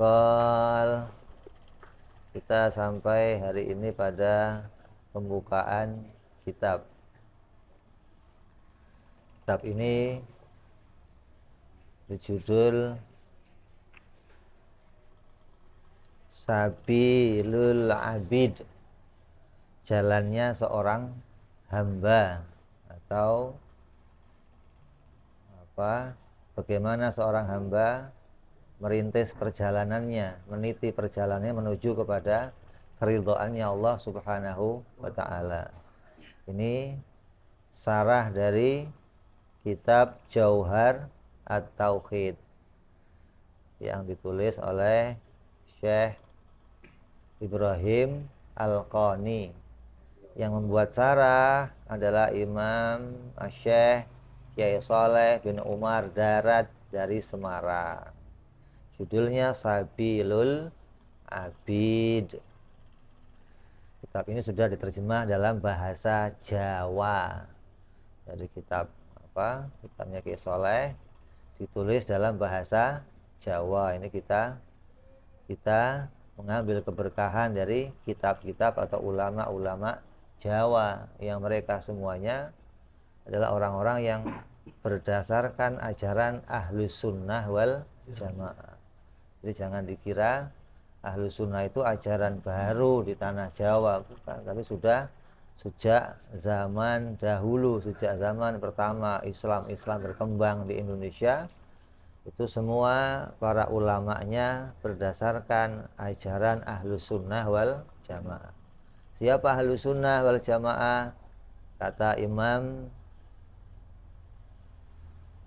Qal. Kita sampai hari ini pada pembukaan kitab. Kitab ini berjudul Sabilul Abid, jalannya seorang hamba, atau bagaimana seorang hamba merintis perjalanannya, meniti perjalanannya menuju kepada keridhaannya Allah Subhanahu wa taala. Ini sarah dari kitab Jauhar At-Tauhid yang ditulis oleh Syekh Ibrahim Al-Qani. Yang membuat sarah adalah Imam Syekh Kiai Saleh bin Umar Darat dari Semarang. Judulnya Sabilul Abid. Kitab ini sudah diterjemah dalam bahasa Jawa. Dari kitabnya Kiai Saleh ditulis dalam bahasa Jawa. Ini kita mengambil keberkahan dari kitab-kitab atau ulama-ulama Jawa yang mereka semuanya adalah orang-orang yang berdasarkan ajaran Ahlus Sunnah wal Jamaah. Jadi jangan dikira Ahlus Sunnah itu ajaran baru di tanah Jawa, bukan, tapi sudah sejak zaman dahulu, sejak zaman pertama Islam berkembang di Indonesia, itu semua para ulamanya berdasarkan ajaran Ahlus Sunnah wal Jamaah. Siapa Ahlus Sunnah wal Jamaah? Kata Imam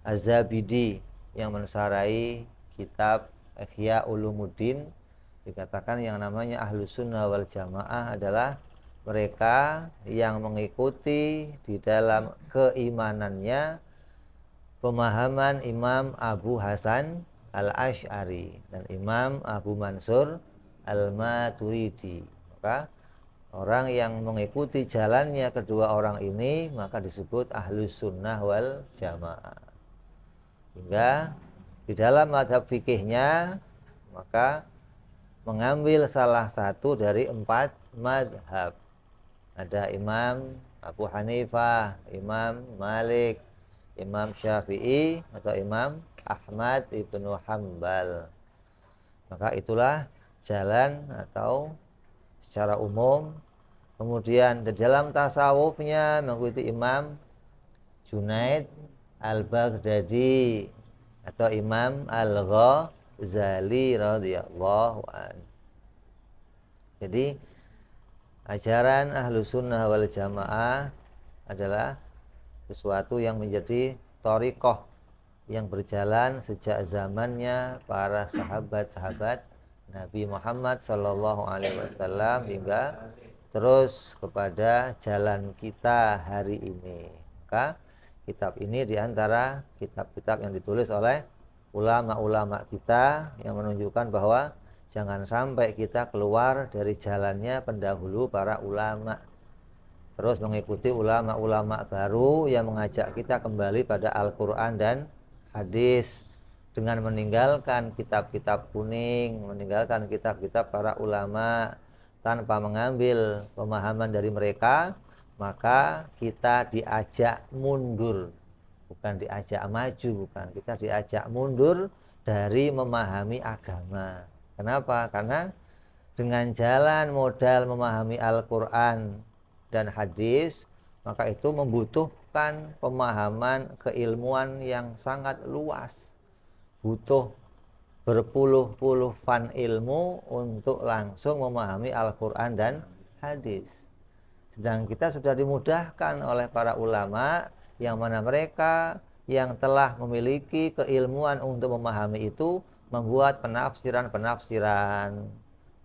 Az-Zabidi yang mensarai kitab Ihya Ulumuddin, dikatakan yang namanya Ahlus Sunnah wal Jamaah adalah mereka yang mengikuti di dalam keimanannya pemahaman Imam Abu Hasan Al-Asy'ari dan Imam Abu Mansur Al-Maturidi. Maka orang yang mengikuti jalannya kedua orang ini maka disebut Ahlus Sunnah wal Jamaah. Hingga di dalam madhab fikihnya maka mengambil salah satu dari 4 madhab. Ada Imam Abu Hanifah, Imam Malik, Imam Syafi'i, atau Imam Ahmad ibnu Hanbal. Maka itulah jalan atau secara umum. Kemudian di dalam tasawufnya mengikuti Imam Junaid Al-Baghdadi atau Imam Al-Ghazali radhiyallahu anhu. Jadi ajaran Ahlus Sunnah wal Jamaah adalah sesuatu yang menjadi thariqah yang berjalan sejak zamannya para sahabat-sahabat Nabi Muhammad sallallahu alaihi wasallam hingga terus kepada jalan kita hari ini. Maka kitab ini diantara kitab-kitab yang ditulis oleh ulama-ulama kita yang menunjukkan bahwa jangan sampai kita keluar dari jalannya pendahulu para ulama, terus mengikuti ulama-ulama baru yang mengajak kita kembali pada Al-Quran dan hadis dengan meninggalkan kitab-kitab kuning, meninggalkan kitab-kitab para ulama tanpa mengambil pemahaman dari mereka. Maka kita diajak mundur, bukan diajak maju, bukan, kita diajak mundur dari memahami agama. Kenapa? Karena dengan jalan modal memahami Al-Quran dan hadis, maka itu membutuhkan pemahaman keilmuan yang sangat luas, butuh berpuluh-puluh fan ilmu untuk langsung memahami Al-Quran dan hadis. Sedang kita sudah dimudahkan oleh para ulama yang mana mereka yang telah memiliki keilmuan untuk memahami itu membuat penafsiran-penafsiran,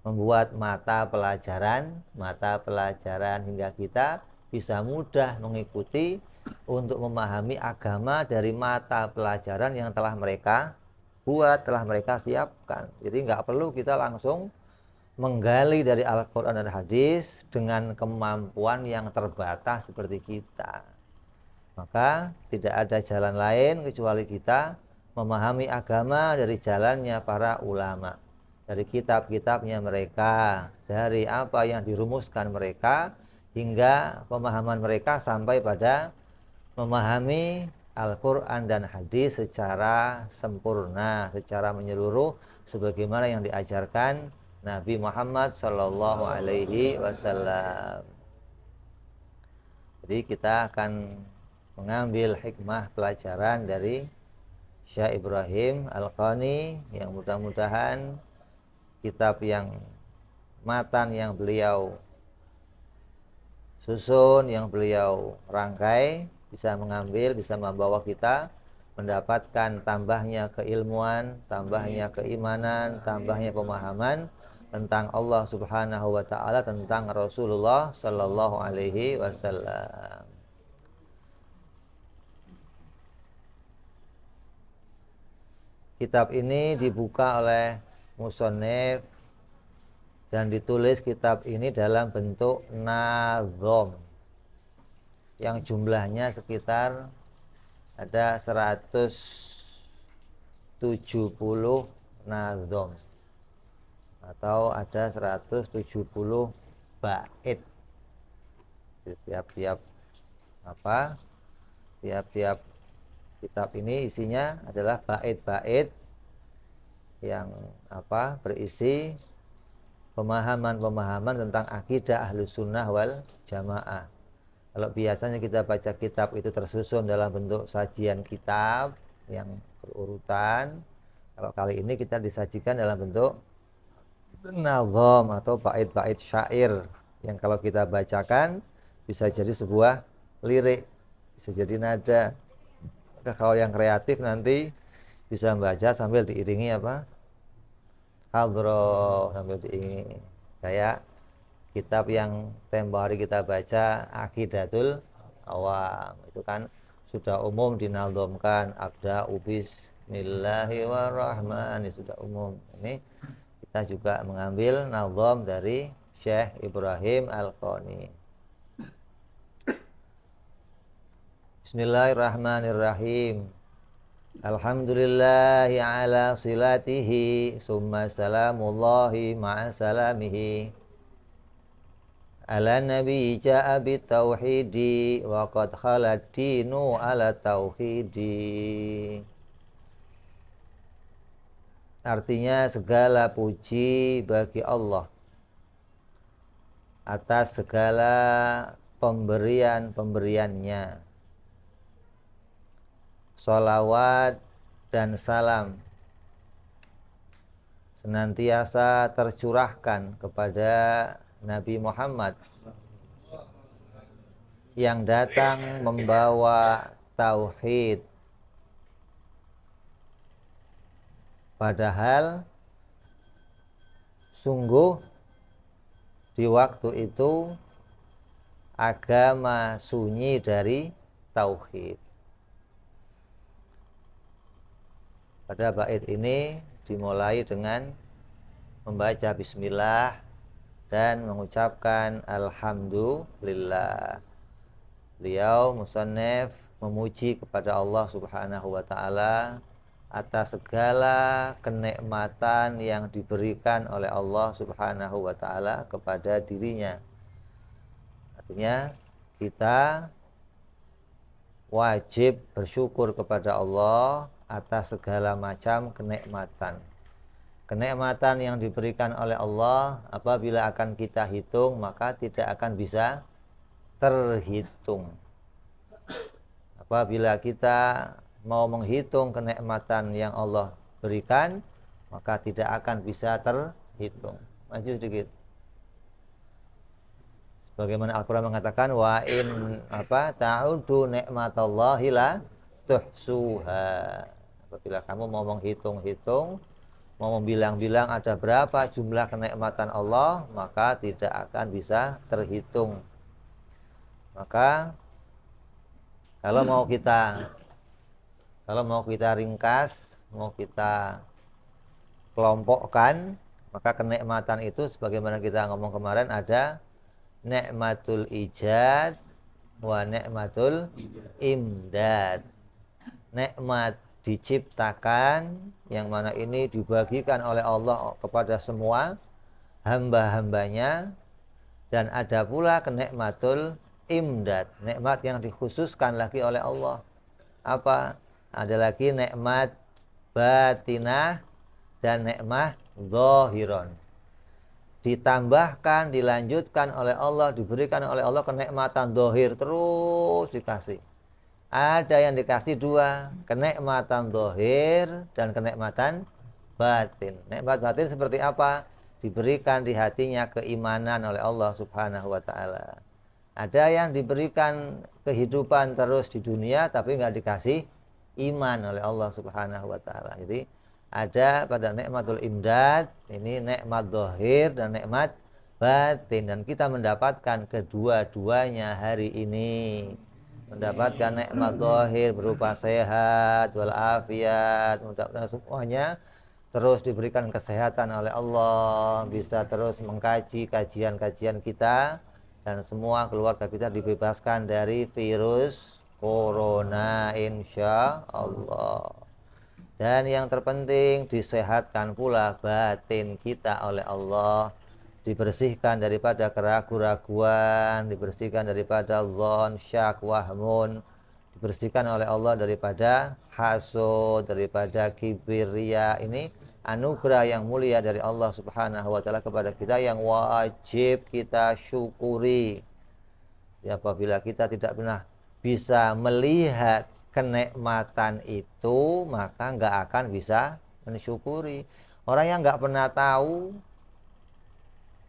membuat mata pelajaran hingga kita bisa mudah mengikuti untuk memahami agama dari mata pelajaran yang telah mereka buat, telah mereka siapkan. Jadi nggak perlu kita langsung menggali dari Al-Quran dan hadis dengan kemampuan yang terbatas seperti kita. Maka tidak ada jalan lain kecuali kita memahami agama dari jalannya para ulama. dari kitab-kitabnya mereka, dari apa yang dirumuskan mereka, hingga pemahaman mereka sampai pada memahami Al-Quran dan hadis secara sempurna, secara menyeluruh, sebagaimana yang diajarkan Nabi Muhammad Sallallahu Alaihi Wasallam. Jadi kita akan mengambil hikmah pelajaran dari Syekh Ibrahim Al-Qani, yang mudah-mudahan kitab yang matan yang beliau susun, yang beliau rangkai, bisa mengambil, bisa membawa kita mendapatkan tambahnya keilmuan, tambahnya keimanan, tambahnya pemahaman tentang Allah Subhanahu wa taala, tentang Rasulullah sallallahu alaihi wasallam. Kitab ini dibuka oleh musannif dan ditulis kitab ini dalam bentuk nazom, yang jumlahnya sekitar ada 170 nazom, atau ada 170 bait. Tiap-tiap tiap-tiap kitab ini isinya adalah bait-bait yang berisi pemahaman-pemahaman tentang akidah Ahlus Sunnah wal Jamaah. Kalau biasanya kita baca kitab itu tersusun dalam bentuk sajian kitab yang berurutan, kalau kali ini kita disajikan dalam bentuk nazom atau bait-bait syair, yang kalau kita bacakan bisa jadi sebuah lirik, bisa jadi nada. Kalau yang kreatif nanti bisa membaca sambil diiringi hadroh, sambil diiringi, kayak kitab yang tempo hari kita baca, Aqidatul Awam, itu kan sudah umum dinaldomkan, abda'u bismillahirrahmanirrahim, sudah umum. Ini kita juga mengambil nazom dari Syekh Ibrahim Al-Qani. Bismillahirrahmanirrahim. Alhamdulillahi ala silatihi, summa salamullahi ma'a salamihi ala nabi ja'a bitauhidi, wa qad khalad dinu ala tauhidi. Artinya, segala puji bagi Allah atas segala pemberian-pemberiannya. Sholawat dan salam senantiasa tercurahkan kepada Nabi Muhammad yang datang membawa tauhid, padahal sungguh di waktu itu agama sunyi dari tauhid. Pada bait ini dimulai dengan membaca bismillah dan mengucapkan alhamdulillah. Beliau musannif memuji kepada Allah Subhanahu wa taala atas segala kenikmatan yang diberikan oleh Allah Subhanahu wa taala kepada dirinya. Artinya, kita wajib bersyukur kepada Allah atas segala macam kenikmatan. Kenikmatan yang diberikan oleh Allah, apabila akan kita hitung, maka tidak akan bisa terhitung. Apabila kita mau menghitung kenikmatan yang Allah berikan, maka tidak akan bisa terhitung. Maju sedikit. Sebagaimana Al-Quran mengatakan, wa in ta'udu ni'matallahi la tuhsuha. Apabila kamu mau menghitung-hitung, mau membilang-bilang ada berapa jumlah kenikmatan Allah, maka tidak akan bisa terhitung. Maka kalau mau kita ringkas, mau kita kelompokkan, maka kenikmatan itu sebagaimana kita ngomong kemarin, ada nikmatul ijad wa nikmatul imdad. Nikmat diciptakan, yang mana ini dibagikan oleh Allah kepada semua hamba-hambanya. Dan ada pula kenikmatul imdad, nikmat yang dikhususkan lagi oleh Allah. Apa? Ada lagi nikmat batinah dan nikmat zahiron. Ditambahkan, dilanjutkan oleh Allah, diberikan oleh Allah kenikmatan zahir, terus dikasih. Ada yang dikasih dua, kenikmatan zahir dan kenikmatan batin. Nikmat batin seperti apa? Diberikan di hatinya keimanan oleh Allah Subhanahu wa taala. Ada yang diberikan kehidupan terus di dunia tapi nggak dikasih iman oleh Allah Subhanahu wa taala. Jadi ada pada nikmatul imdad, ini nikmat zahir dan nikmat batin, dan kita mendapatkan kedua-duanya hari ini. Mendapatkan nikmat zahir berupa sehat walafiat, mudah-mudahan semuanya terus diberikan kesehatan oleh Allah, bisa terus mengkaji kajian-kajian kita, dan semua keluarga kita dibebaskan dari virus corona insya Allah. Dan yang terpenting disehatkan pula batin kita oleh Allah, dibersihkan daripada keraguan-raguan, dibersihkan daripada dzon, syak, wahmun, dibersihkan oleh Allah daripada hasud, daripada kibir, riya. Ini anugerah yang mulia dari Allah Subhanahu wa taala kepada kita yang wajib kita syukuri. Ya, apabila kita tidak pernah bisa melihat kenikmatan itu, maka nggak akan bisa mensyukuri. Orang yang nggak pernah tahu,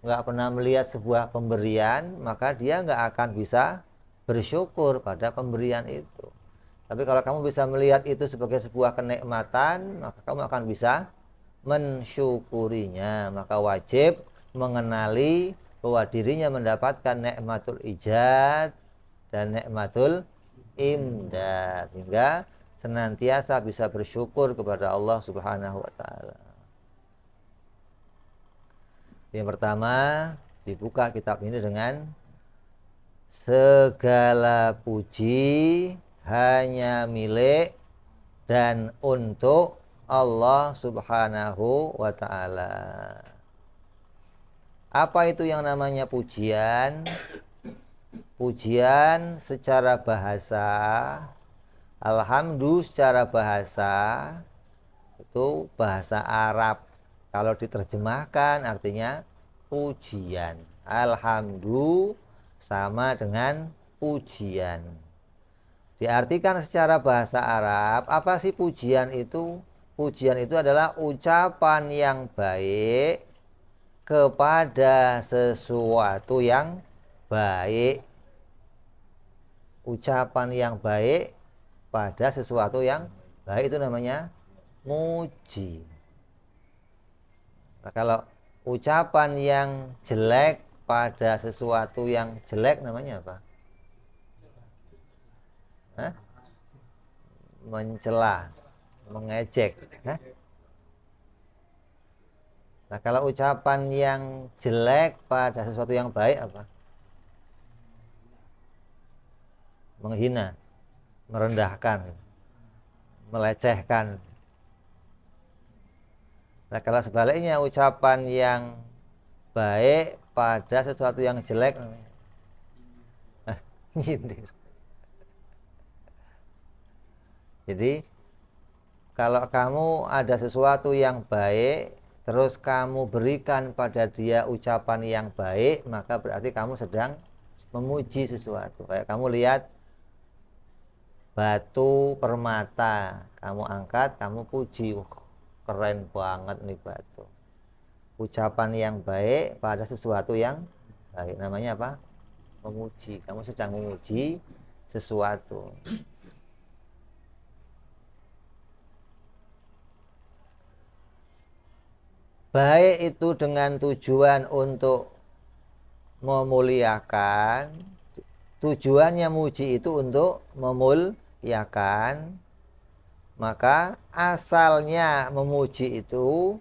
nggak pernah melihat sebuah pemberian, maka dia nggak akan bisa bersyukur pada pemberian itu. Tapi kalau kamu bisa melihat itu sebagai sebuah kenikmatan, maka kamu akan bisa mensyukurinya. Maka wajib mengenali bahwa dirinya mendapatkan nikmatul ijad dan nikmatul imdad, hingga senantiasa bisa bersyukur kepada Allah Subhanahu wa taala. Yang pertama, dibuka kitab ini dengan segala puji hanya milik dan untuk Allah Subhanahu wa ta'ala. Apa itu yang namanya pujian? Pujian secara bahasa, alhamdu secara bahasa, itu bahasa Arab. Kalau diterjemahkan artinya pujian. Alhamdu sama dengan pujian. Diartikan secara bahasa Arab, apa sih pujian itu? Pujian itu adalah ucapan yang baik kepada sesuatu yang baik. Ucapan yang baik pada sesuatu yang baik itu namanya muji. Nah, kalau ucapan yang jelek pada sesuatu yang jelek namanya apa? Hah? Mencela, mengejek. Hah? Nah, kalau ucapan yang jelek pada sesuatu yang baik apa? Menghina, merendahkan, melecehkan. Nah, kalau sebaliknya ucapan yang baik pada sesuatu yang jelek namanya nyindir. Jadi kalau kamu ada sesuatu yang baik, terus kamu berikan pada dia ucapan yang baik, maka berarti kamu sedang memuji sesuatu. Kayak kamu lihat batu permata, kamu angkat, kamu puji, keren banget nih batu. Ucapan yang baik pada sesuatu yang baik namanya apa? Memuji. Kamu sedang memuji sesuatu. Baik itu dengan tujuan untuk memuliakan, tujuannya muji itu untuk memuliakan, maka asalnya memuji itu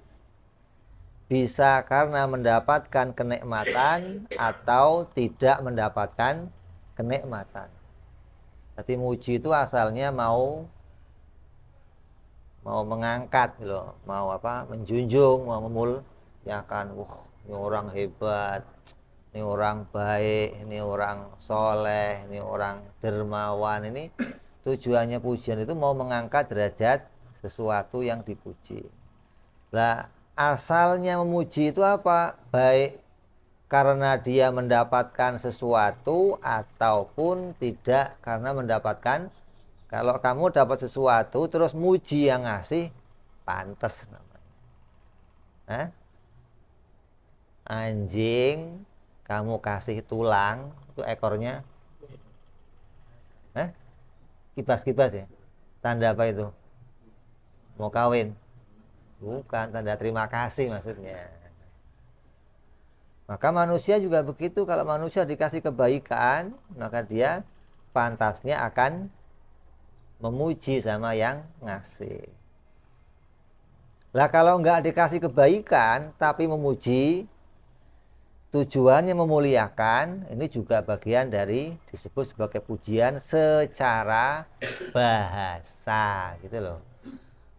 bisa karena mendapatkan kenikmatan atau tidak mendapatkan kenikmatan. Jadi muji itu asalnya mau mau mengangkat loh, mau apa? Menjunjung, mau memuliakan. Wah, ini orang hebat, ini orang baik, ini orang soleh, ini orang dermawan. Ini tujuannya pujian itu mau mengangkat derajat sesuatu yang dipuji. Lah, asalnya memuji itu apa? Baik karena dia mendapatkan sesuatu ataupun tidak karena mendapatkan. Kalau kamu dapat sesuatu terus muji yang ngasih, pantas namanya. Hah? Anjing kamu kasih tulang, itu ekornya kibas-kibas ya. Tanda apa itu? Mau kawin? Bukan, tanda terima kasih maksudnya. Maka manusia juga begitu, kalau manusia dikasih kebaikan, maka dia pantasnya akan memuji sama yang ngasih. Lah kalau nggak dikasih kebaikan tapi memuji, tujuannya memuliakan, ini juga bagian dari disebut sebagai pujian secara bahasa gitu loh.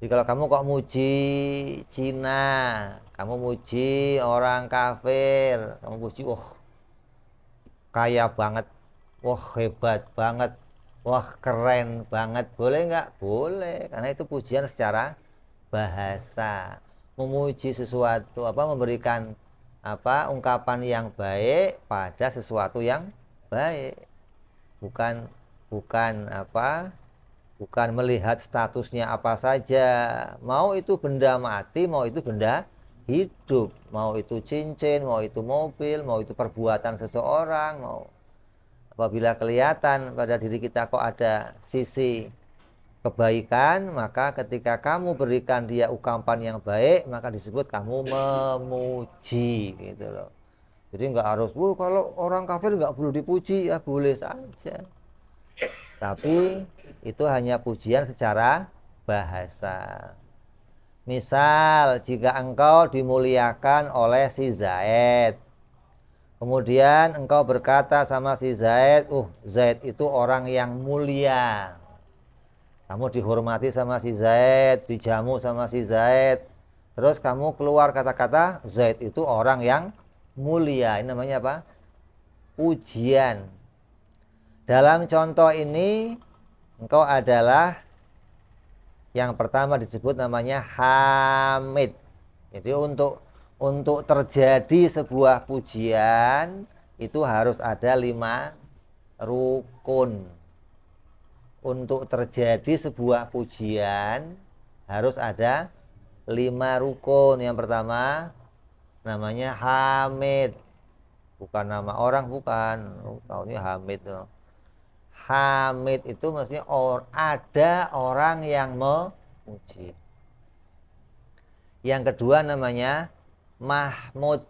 Jadi kalau kamu kok muji Cina, kamu muji orang kafir, kamu muji wah kaya banget, wah hebat banget, wah keren banget, boleh nggak? Boleh, karena itu pujian secara bahasa. Memuji sesuatu apa, memberikan apa, ungkapan yang baik pada sesuatu yang baik. Bukan bukan apa, bukan melihat statusnya apa saja. Mau itu benda mati, mau itu benda hidup, mau itu cincin, mau itu mobil, mau itu perbuatan seseorang, mau apabila kelihatan pada diri kita kok ada sisi kebaikan, maka ketika kamu berikan dia ungkapan yang baik, maka disebut kamu memuji gitu loh. Jadi nggak harus, kalau orang kafir nggak perlu dipuji, ya boleh saja. Tapi itu hanya pujian secara bahasa. Misal jika engkau dimuliakan oleh si Zaid, kemudian engkau berkata sama si Zaid, Zaid itu orang yang mulia. Kamu dihormati sama si Zaid, dijamu sama si Zaid. Terus kamu keluar kata-kata Zaid itu orang yang mulia. Ini namanya apa? Pujian. Dalam contoh ini engkau adalah yang pertama disebut namanya hamid. Jadi untuk terjadi sebuah pujian itu harus ada 5 rukun. Untuk terjadi sebuah pujian harus ada 5 rukun. Yang pertama namanya hamid. Bukan nama orang, bukan. Tahu ini hamid tuh. Hamid itu maksudnya ada orang yang memuji. Yang kedua namanya mahmud,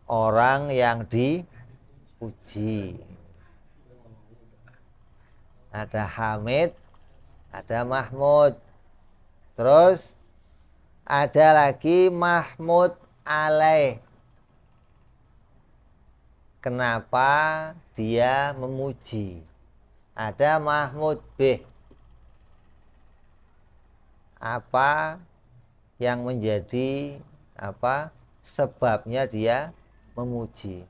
orang yang dipuji. Ada hamid, ada mahmud. Terus ada lagi mahmud alaih. Kenapa dia memuji? Ada mahmud bih. Apa yang menjadi sebabnya dia memuji?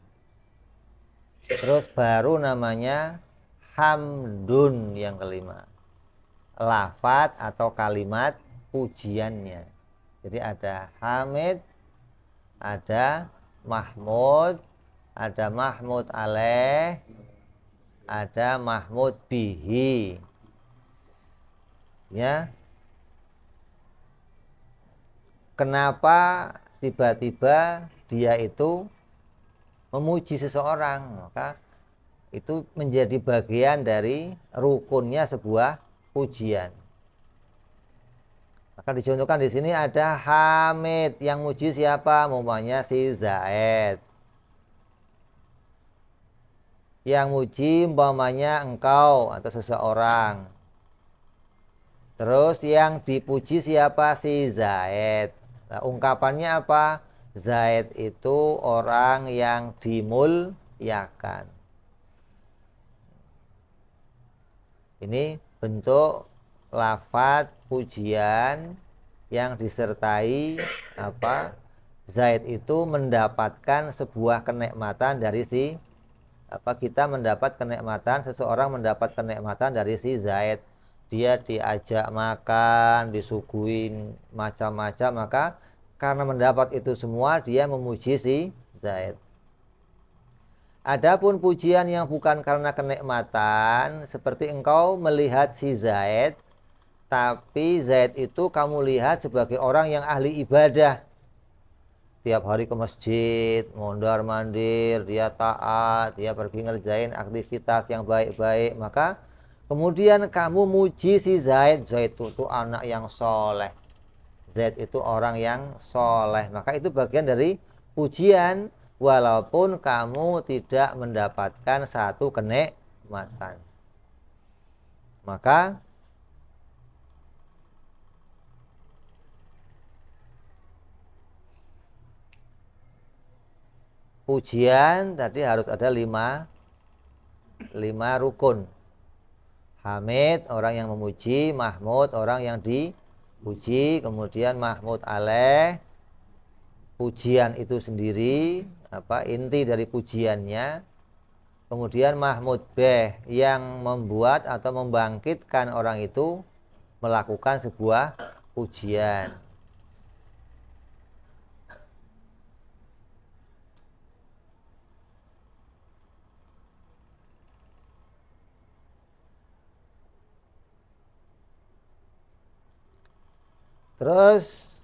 Terus baru namanya hamdun yang kelima. Lafat atau kalimat pujiannya. Jadi ada hamid, ada mahmud, ada mahmud alaih, ada mahmud bihi. Ya. Kenapa tiba-tiba dia itu memuji seseorang? Maka itu menjadi bagian dari rukunnya sebuah pujian. Maka dicontohkan di sini ada hamid, yang muji siapa? Umpamanya si Zaid. Yang muji umpamanya engkau atau seseorang. Terus yang dipuji siapa? Si Zaid. Nah, ungkapannya apa? Zaid itu orang yang dimuliakan. Ini bentuk lafadz pujian yang disertai apa? Zaid itu mendapatkan sebuah kenikmatan dari si apa, kita mendapat kenikmatan, seseorang mendapat kenikmatan dari si Zaid. Dia diajak makan, disuguhin macam-macam, maka karena mendapat itu semua dia memuji si Zaid. Adapun pujian yang bukan karena kenikmatan, seperti engkau melihat si Zaid, tapi Zaid itu kamu lihat sebagai orang yang ahli ibadah. Tiap hari ke masjid, mondar-mandir, dia taat, dia pergi ngerjain aktivitas yang baik-baik. Maka kemudian kamu muji si Zaid. Zaid itu anak yang soleh. Zaid itu orang yang soleh. Maka itu bagian dari pujian, walaupun kamu tidak mendapatkan satu kenikmatan. Maka pujian tadi harus ada lima rukun. Hamid, orang yang memuji. Mahmud, orang yang dipuji. Kemudian Mahmud alaih, pujian itu sendiri, apa inti dari pujiannya. Kemudian Mahmud bih, yang membuat atau membangkitkan orang itu melakukan sebuah pujian. Terus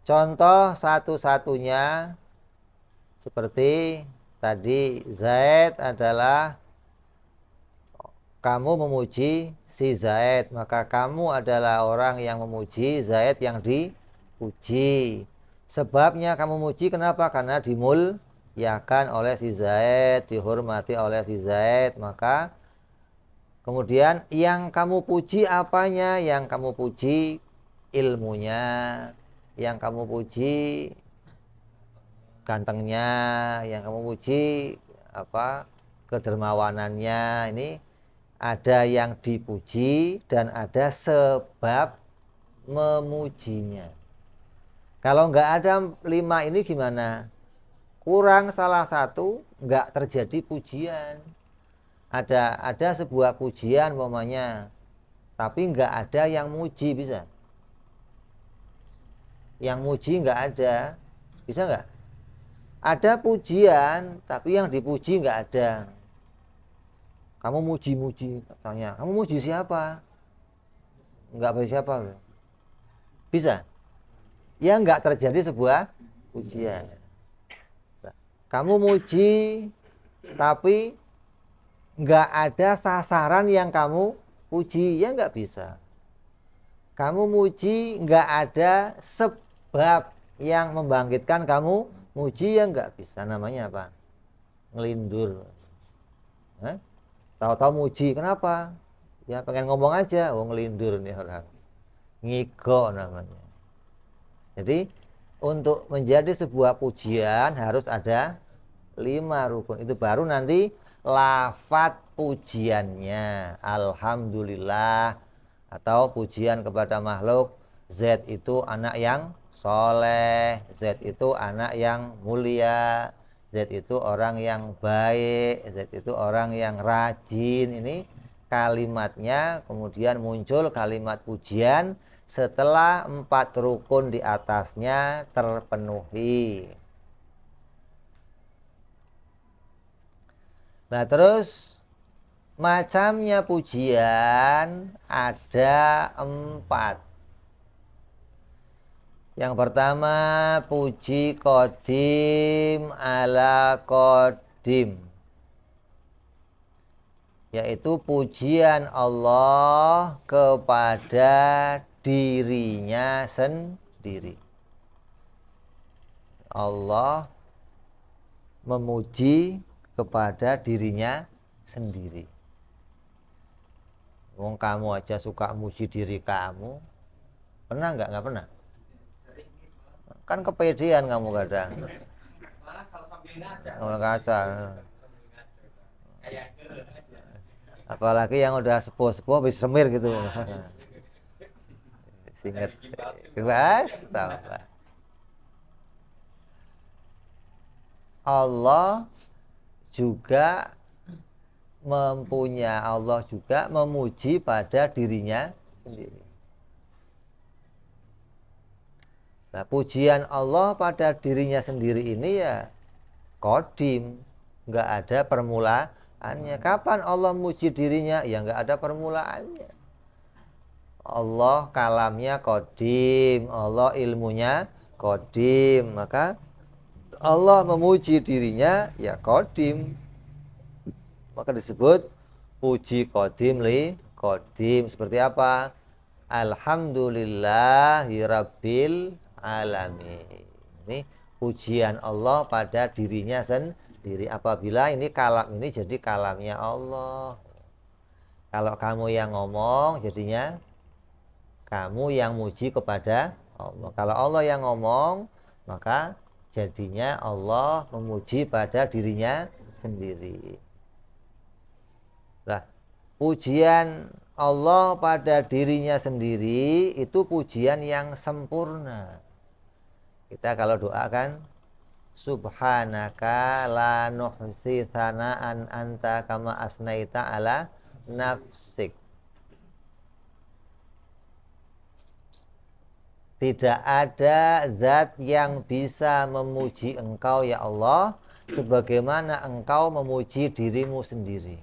contoh satu-satunya seperti tadi, Zaid adalah, kamu memuji si Zaid, maka kamu adalah orang yang memuji Zaid yang dipuji. Sebabnya kamu muji kenapa? Karena dimuliakan oleh si Zaid, dihormati oleh si Zaid. Maka kemudian yang kamu puji apanya? Yang kamu puji ilmunya, yang kamu puji gantengnya, yang kamu puji apa, kedermawanannya. Ini ada yang dipuji dan ada sebab memujinya. Kalau nggak ada lima ini gimana? Kurang salah satu, nggak terjadi pujian. Ada sebuah pujian umpamanya, tapi nggak ada yang muji, bisa? Yang muji nggak ada, bisa nggak? Ada pujian, tapi yang dipuji nggak ada. Kamu muji-muji, tanya, kamu muji siapa? Nggak bisa siapa? Bisa? Ya nggak terjadi sebuah pujian. Kamu muji, tapi nggak ada sasaran yang kamu puji, ya nggak bisa. Kamu muji, nggak ada sebab yang membangkitkan kamu muji, ya nggak bisa. Namanya apa? Ngelindur. Tahu-tahu muji, kenapa? Ya pengen ngomong aja, oh ngelindur nih orang. Ngigo namanya. Jadi untuk menjadi sebuah pujian harus ada 5 rukun. Itu baru nanti lafadz pujiannya. Alhamdulillah, atau pujian kepada makhluk. Z itu anak yang soleh, Z itu anak yang mulia, Z itu orang yang baik, Z itu orang yang rajin. Ini kalimatnya, kemudian muncul kalimat pujian setelah 4 rukun di atasnya terpenuhi. Nah terus macamnya pujian ada 4. Yang pertama, puji qadim ala qadim, yaitu pujian Allah kepada dirinya sendiri. Allah memuji kepada dirinya sendiri. Wong kamu aja suka muji diri kamu. Pernah nggak? Nggak pernah. Kan kepedean kamu kadang. Kalau kaca. Apalagi yang udah sepuh-sepuh bisa semir gitu. Singet. Mas, tambah. Allah juga Allah juga memuji pada dirinya sendiri. Nah, pujian Allah pada dirinya sendiri ini ya kodim, nggak ada permulaannya. Kapan Allah muji dirinya? Ya nggak ada permulaannya. Allah kalamnya kodim, Allah ilmunya kodim, maka Allah memuji dirinya ya kodim, maka disebut puji kodim li kodim. Seperti apa? Alhamdulillahi rabbil alamin. Ini pujian Allah pada dirinya sendiri. Apabila ini kalam ini jadi kalamnya Allah. Kalau kamu yang ngomong jadinya kamu yang muji kepada Allah. Kalau Allah yang ngomong, maka jadinya Allah memuji pada dirinya sendiri. Nah, pujian Allah pada dirinya sendiri itu pujian yang sempurna. Kita kalau doakan Subhanaka la nuhsi thana'an anta kama asnaita ala nafsik. Tidak ada zat yang bisa memuji engkau ya Allah sebagaimana engkau memuji dirimu sendiri.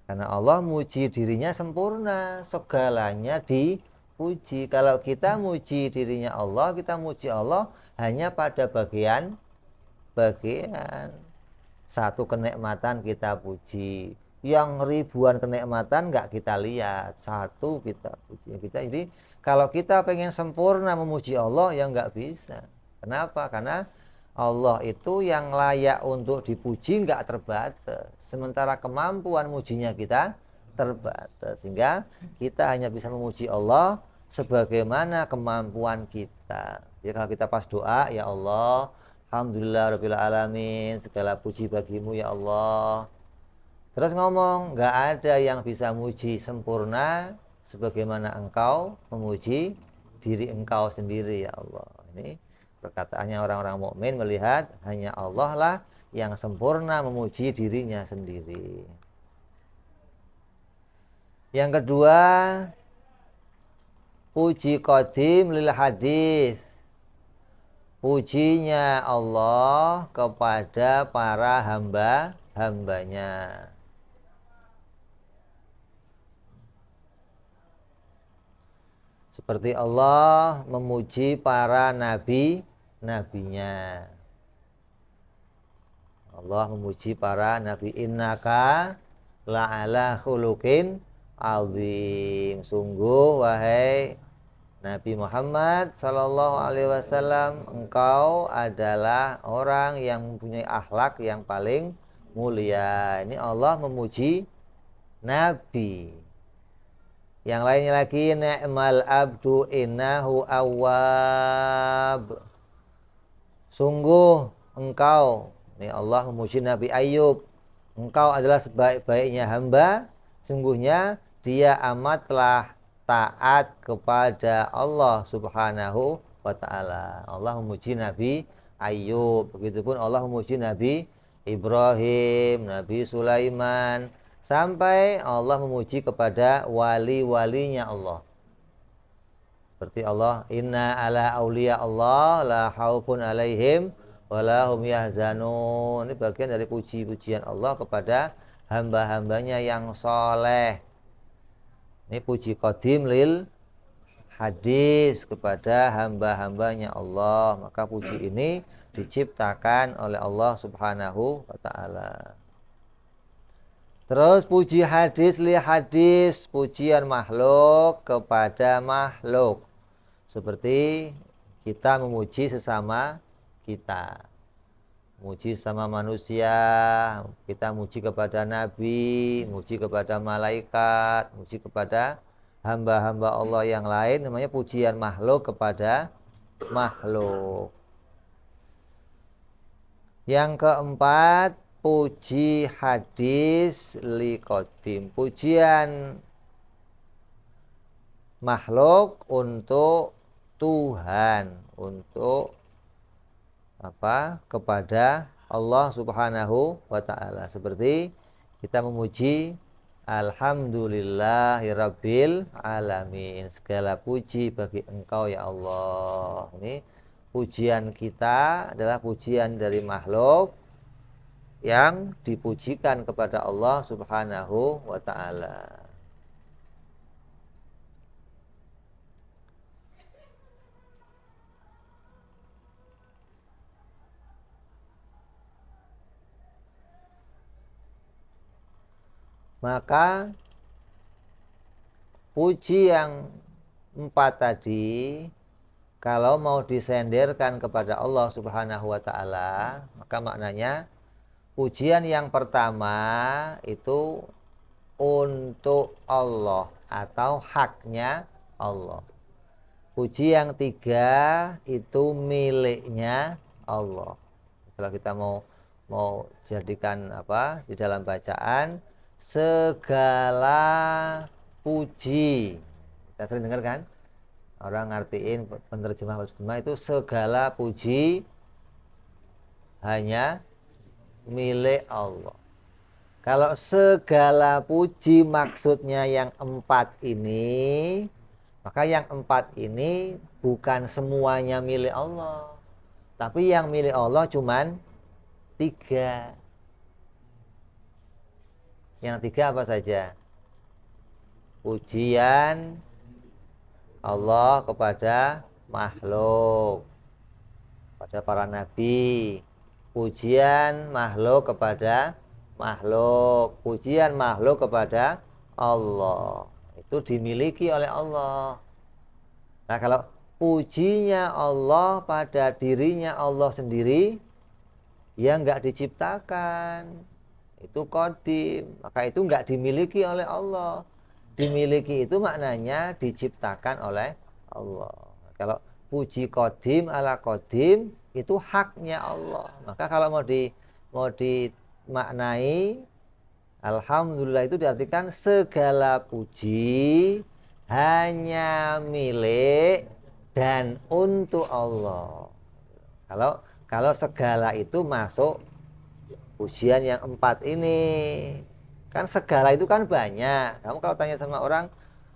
Karena Allah muji dirinya sempurna, segalanya dipuji. Kalau kita muji dirinya Allah, kita muji Allah hanya pada bagian satu kenikmatan kita puji. Yang ribuan kenikmatan nggak kita lihat, satu kita puji. Jadi kalau kita pengen sempurna memuji Allah ya nggak bisa. Kenapa? Karena Allah itu yang layak untuk dipuji nggak terbatas. Sementara kemampuan mujinya kita terbatas. Sehingga kita hanya bisa memuji Allah sebagaimana kemampuan kita. Jadi kalau kita pas doa, ya Allah, alhamdulillah rabbil alamin, segala puji bagimu ya Allah. Terus ngomong, nggak ada yang bisa muji sempurna sebagaimana engkau memuji diri engkau sendiri ya Allah. Ini perkataannya orang-orang mukmin melihat hanya Allah lah yang sempurna memuji dirinya sendiri. Yang kedua, puji qadim lil hadis. Pujinya Allah kepada para hambanya. Seperti Allah memuji para nabinya. Allah memuji para nabi. Innaka la'ala khuluqin azim. Sungguh wahai Nabi Muhammad sallallahu alaihi wasallam, engkau adalah orang yang mempunyai akhlak yang paling mulia. Ini Allah memuji nabi. Yang lainnya lagi, ni'mal abdu innahu awwab. Sungguh engkau, ini Allah memuji Nabi Ayub, engkau adalah sebaik-baiknya hamba, sungguhnya dia amatlah taat kepada Allah subhanahu wa ta'ala. Allah memuji Nabi Ayub. Begitupun Allah memuji Nabi Ibrahim, Nabi Sulaiman, sampai Allah memuji kepada wali-walinya Allah. Seperti Allah, inna ala awliya Allah la haufun alaihim wa la hum yahzanun. Ini bagian dari puji-pujian Allah kepada hamba-hambanya yang soleh. Ini puji qadim lil hadis kepada hamba-hambanya Allah. Maka puji ini diciptakan oleh Allah subhanahu wa ta'ala. Terus puji hadis li hadis, pujian makhluk kepada makhluk. Seperti kita memuji sesama kita. Muji sama manusia, kita muji kepada nabi, muji kepada malaikat, muji kepada hamba-hamba Allah yang lain, namanya pujian makhluk kepada makhluk. Yang keempat, puji hadis liqadim, pujian makhluk untuk Tuhan, untuk apa? Kepada Allah Subhanahu wa taala. Seperti kita memuji alhamdulillahirabbil alamin. Segala puji bagi Engkau ya Allah. Ini pujian kita adalah pujian dari makhluk yang dipujikan kepada Allah Subhanahu wa taala. Maka puji yang 4 tadi kalau mau disenderkan kepada Allah Subhanahu wa taala, maka maknanya pujian yang pertama itu untuk Allah atau haknya Allah. Puji yang 3 itu miliknya Allah. Kalau kita mau jadikan apa di dalam bacaan, segala puji. Kita sering dengar kan? Orang ngertiin penerjemah itu segala puji hanya milik Allah. Kalau segala puji maksudnya yang 4 ini, maka yang 4 ini bukan semuanya milik Allah. Tapi yang milik Allah cuman 3. Yang 3 apa saja? Pujian Allah kepada makhluk, pada para nabi. Pujian makhluk kepada makhluk. Pujian makhluk kepada Allah. Itu dimiliki oleh Allah. Nah, kalau pujinya Allah pada dirinya Allah sendiri, yang enggak diciptakan, itu qadim, maka itu enggak dimiliki oleh Allah. Dimiliki itu maknanya diciptakan oleh Allah. Kalau puji qadim ala qadim itu haknya Allah. Maka kalau mau dimaknai alhamdulillah itu diartikan segala puji hanya milik dan untuk Allah. Kalau segala itu masuk pujian yang 4 ini. Kan segala itu kan banyak. Kamu kalau tanya sama orang,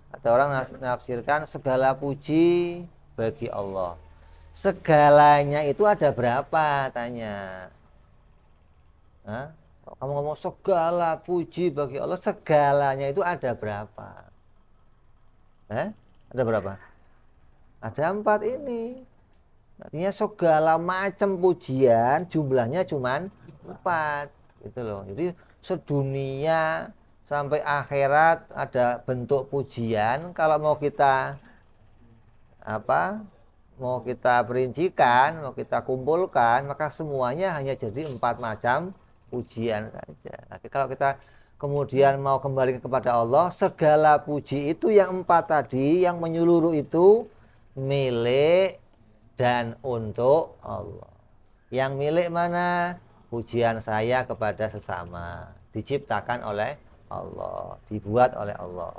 ada orang nafsirkan segala puji bagi Allah. Segalanya itu ada berapa? Tanya. Hah? Kamu ngomong segala puji bagi Allah, segalanya itu ada berapa? Ada berapa? Ada 4 ini. Artinya segala macam pujian jumlahnya cuma 4 gitu loh. Jadi sedunia sampai akhirat ada bentuk pujian. Kalau mau kita mau kita perincikan, mau kita kumpulkan, maka semuanya hanya jadi 4 macam pujian saja. Tapi kalau kita kemudian mau kembali kepada Allah, segala puji itu yang 4 tadi, yang menyeluruh itu milik dan untuk Allah. Yang milik mana? Pujian saya kepada sesama, diciptakan oleh Allah, dibuat oleh Allah.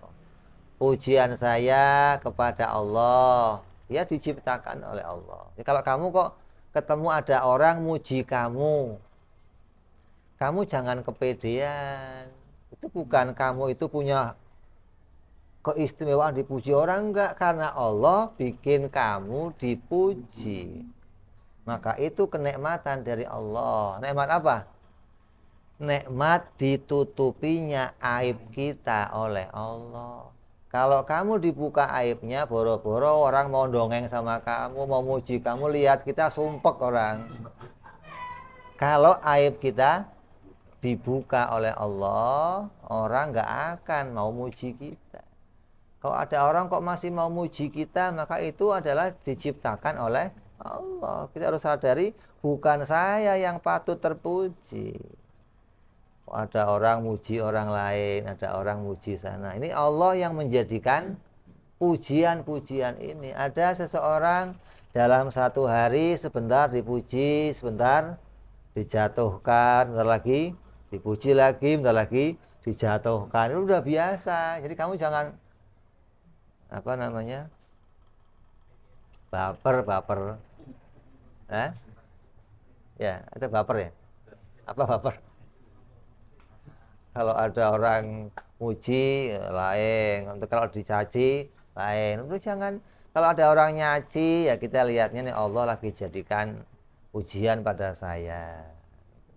Pujian saya kepada Allah, ya diciptakan oleh Allah. Jadi kalau kamu kok ketemu ada orang muji kamu jangan kepedean. Itu bukan kamu itu punya keistimewaan dipuji orang, enggak, karena Allah bikin kamu dipuji. Maka itu kenikmatan dari Allah. Nikmat apa? Nikmat ditutupinya aib kita oleh Allah. Kalau kamu dibuka aibnya, boro-boro orang mau dongeng sama kamu, mau muji kamu, lihat kita sumpek orang. Kalau aib kita dibuka oleh Allah, orang nggak akan mau muji kita. Kalau ada orang kok masih mau muji kita, maka itu adalah diciptakan oleh Allah. Kita harus sadari, bukan saya yang patut terpuji. Ada orang muji orang lain, ada orang muji sana. Ini Allah yang menjadikan pujian-pujian ini. Ada seseorang dalam satu hari sebentar dipuji, sebentar dijatuhkan, sebentar lagi dipuji lagi, bentar lagi dijatuhkan. Itu udah biasa. Jadi kamu jangan apa namanya baper. Hah? Ya, ada baper ya? Apa baper? Kalau ada orang muji lain, untuk kalau dicaci lain. Terus jangan, kalau ada orang nyaci ya kita lihatnya nih Allah lagi jadikan ujian pada saya.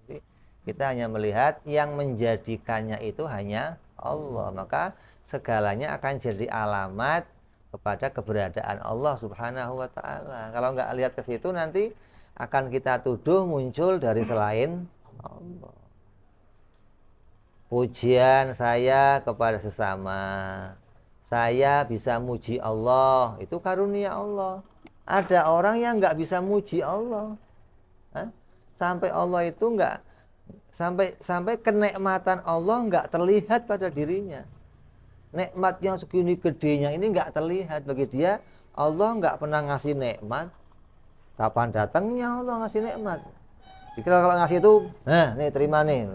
Jadi, kita hanya melihat yang menjadikannya itu hanya Allah. Maka segalanya akan jadi alamat kepada keberadaan Allah Subhanahu wa taala. Kalau nggak lihat ke situ nanti akan kita tuduh muncul dari selain Allah. Pujian saya kepada sesama, saya bisa muji Allah, itu karunia Allah. Ada orang yang nggak bisa muji Allah. Hah? Sampai Allah itu nggak, sampai kenikmatan Allah nggak terlihat pada dirinya. Nikmat yang segini gedenya ini nggak terlihat bagi dia. Allah nggak pernah ngasih nikmat. Kapan datangnya Allah ngasih nikmat? Dikira kalau ngasih itu, nah nih terima nih.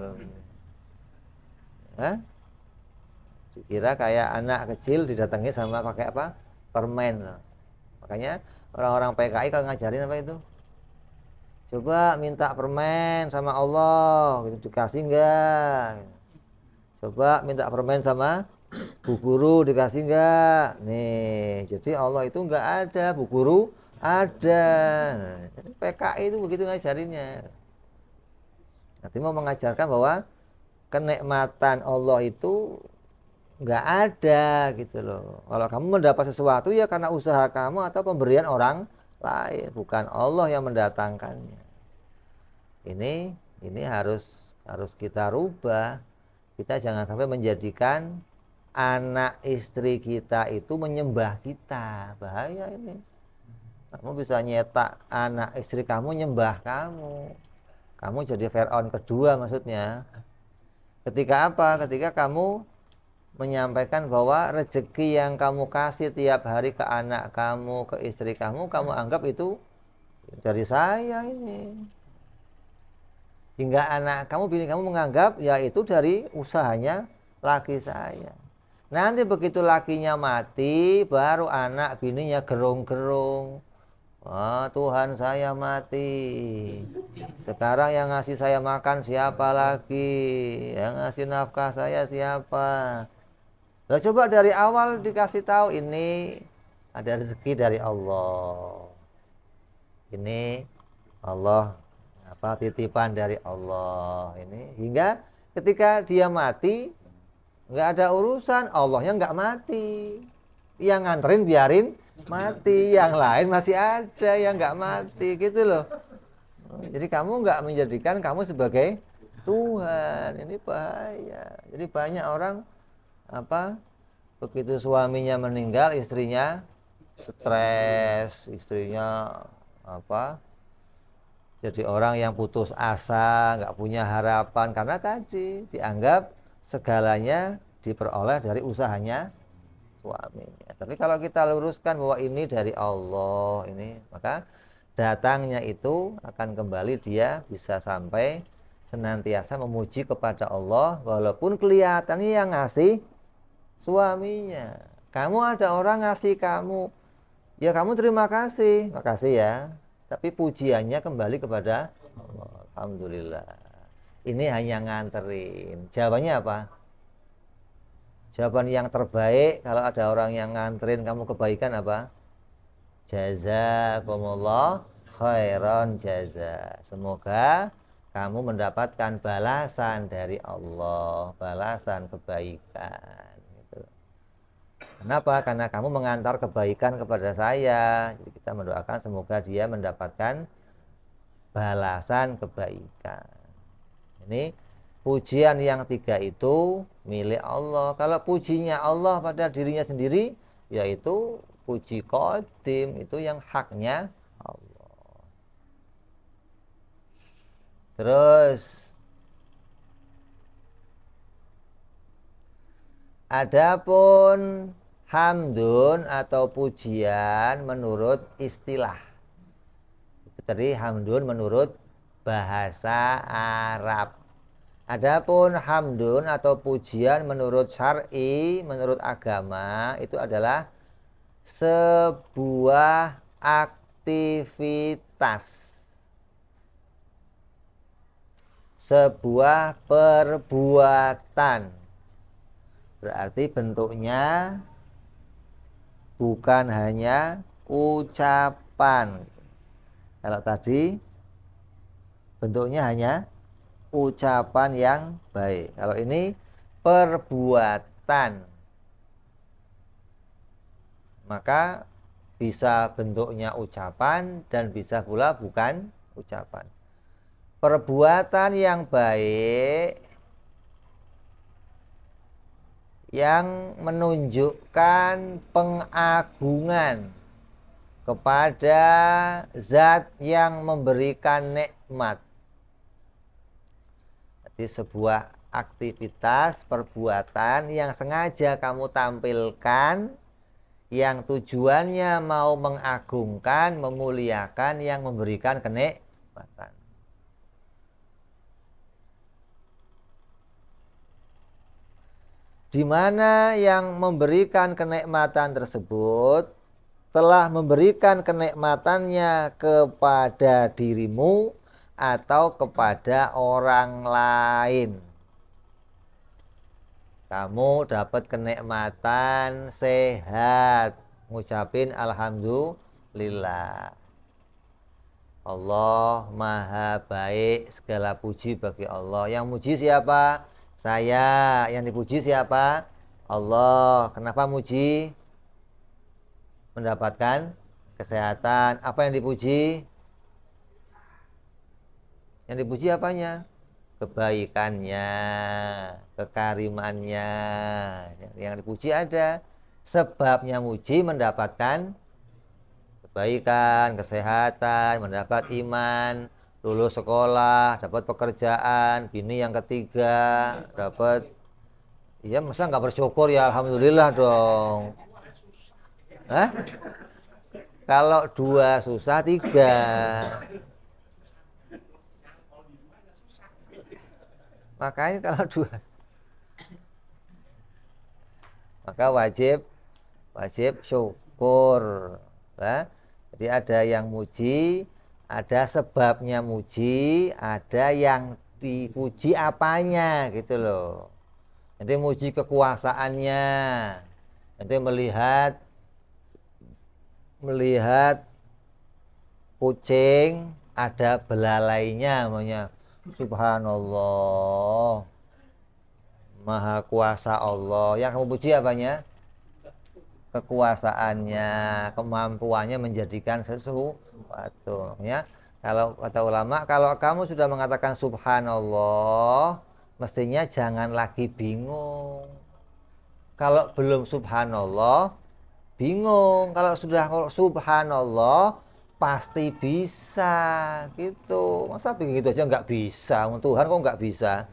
Hah? Dikira kayak anak kecil didatangi sama pakai apa? Permen. Makanya orang-orang PKI kalau ngajarin apa itu? Coba minta permen sama Allah, gitu dikasih enggak? Coba minta permen sama Bu Guru, dikasih enggak? Nih, jadi Allah itu enggak ada, Bu Guru ada. Nah, PKI itu begitu ngajarinnya. Nanti mau mengajarkan bahwa kenikmatan Allah itu nggak ada gitu loh. Kalau kamu mendapat sesuatu ya karena usaha kamu atau pemberian orang lain, bukan Allah yang mendatangkannya. Ini harus kita rubah. Kita jangan sampai menjadikan anak istri kita itu menyembah kita. Bahaya ini. Kamu bisa nyetak anak istri kamu nyembah kamu. Kamu jadi Fir'aun kedua maksudnya. Ketika apa? Ketika kamu menyampaikan bahwa rezeki yang kamu kasih tiap hari ke anak kamu, ke istri kamu anggap itu dari saya ini. Hingga anak kamu, bini kamu menganggap ya itu dari usahanya laki saya. Nanti begitu lakinya mati, baru anak bininya gerung-gerung. Wah, Tuhan saya mati. Sekarang yang ngasih saya makan siapa lagi? Yang ngasih nafkah saya siapa? Nah, coba dari awal dikasih tahu ini ada rezeki dari Allah. Ini Allah apa titipan dari Allah ini, hingga ketika dia mati nggak ada urusan, Allahnya nggak mati. Yang nganterin biarin mati, yang lain masih ada yang nggak mati gitu loh. Jadi kamu nggak menjadikan kamu sebagai Tuhan, ini bahaya. Jadi banyak orang apa begitu suaminya meninggal istrinya stres, istrinya apa jadi orang yang putus asa, nggak punya harapan karena tadi dianggap segalanya diperoleh dari usahanya suaminya. Tapi kalau kita luruskan bahwa ini dari Allah ini, maka datangnya itu akan kembali dia bisa sampai senantiasa memuji kepada Allah walaupun kelihatannya yang ngasih suaminya. Kamu ada orang ngasih kamu, ya kamu terima kasih, makasih ya. Tapi pujiannya kembali kepada Allah. Alhamdulillah. Ini hanya nganterin. Jawabannya apa? Jawaban yang terbaik kalau ada orang yang nganterin kamu kebaikan apa? Jazakumullah khairan jaza. Semoga kamu mendapatkan balasan dari Allah, balasan kebaikan. Gitu. Kenapa? Karena kamu mengantar kebaikan kepada saya. Jadi kita mendoakan semoga dia mendapatkan balasan kebaikan. Ini pujian yang tiga itu milik Allah. Kalau pujinya Allah pada dirinya sendiri, yaitu puji qadim, itu yang haknya Allah. Terus adapun hamdun atau pujian menurut istilah. Itu tadi hamdun menurut bahasa Arab. Adapun hamdun atau pujian menurut syar'i, menurut agama itu adalah sebuah aktivitas, sebuah perbuatan. Berarti bentuknya bukan hanya ucapan. Kalau tadi bentuknya hanya ucapan yang baik. Kalau ini perbuatan. Maka bisa bentuknya ucapan dan bisa pula bukan ucapan. Perbuatan yang baik yang menunjukkan pengagungan kepada zat yang memberikan nikmat. Jadi sebuah aktivitas perbuatan yang sengaja kamu tampilkan, yang tujuannya mau mengagungkan, memuliakan yang memberikan kenikmatan. Di mana yang memberikan kenikmatan tersebut telah memberikan kenikmatannya kepada dirimu atau kepada orang lain. Kamu dapat kenikmatan sehat, ngucapin alhamdulillah. Allah maha baik, segala puji bagi Allah. Yang muji siapa? Saya. Yang dipuji siapa? Allah. Kenapa muji? Mendapatkan kesehatan. Apa yang dipuji? Yang dipuji apanya? Kebaikannya, kekarimannya. Yang dipuji ada. Sebabnya muji mendapatkan kebaikan, kesehatan, mendapat iman, lulus sekolah, dapat pekerjaan, bini yang ketiga, dapat. Iya, masa nggak bersyukur ya? Alhamdulillah dong. Hah? Kalau dua susah, tiga. Makanya kalau dua, maka wajib syukur. Nah, jadi ada yang muji, ada sebabnya muji, ada yang dipuji apanya gitu loh. Nanti muji kekuasaannya, nanti melihat kucing ada belalainya, namanya subhanallah, maha kuasa Allah. Yang kamu puji apanya? Kekuasaannya, kemampuannya menjadikan sesuatu ya. Kalau kata ulama, kalau kamu sudah mengatakan subhanallah, mestinya jangan lagi bingung. Kalau belum subhanallah, bingung. Kalau subhanallah, pasti bisa gitu. Masa begitu aja nggak bisa? Tuhan kok nggak bisa?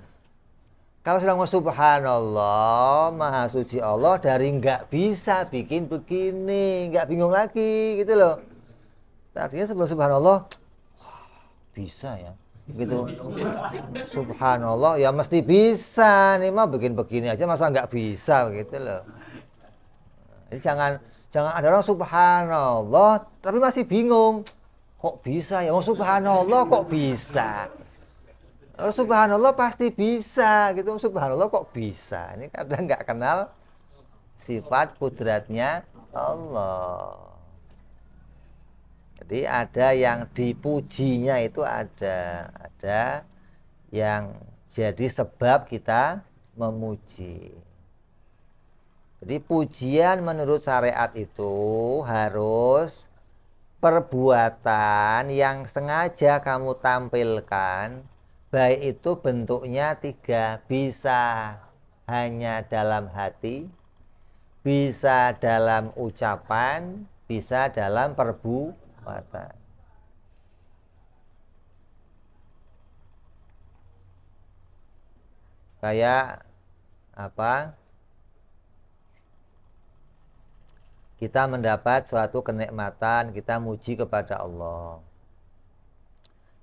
Kalau sedang subhanallah, maha suci Allah, dari nggak bisa bikin begini, nggak bingung lagi gitu loh. Artinya sebelum subhanallah, bisa ya, gitu. Subhanallah, ya mesti bisa nih mah bikin begini aja, masa nggak bisa gitu loh. Jadi jangan ada orang subhanallah, tapi masih bingung, kok bisa ya? Oh subhanallah kok bisa? Oh, subhanallah pasti bisa gitu. Subhanallah kok bisa? Ini kadang nggak kenal sifat kudratnya Allah. Jadi ada yang dipujinya itu ada yang jadi sebab kita memuji. Jadi pujian menurut syariat itu harus perbuatan yang sengaja kamu tampilkan. Baik itu bentuknya tiga, bisa hanya dalam hati, bisa dalam ucapan, bisa dalam perbuatan. Kayak apa? Kita mendapat suatu kenikmatan, kita muji kepada Allah.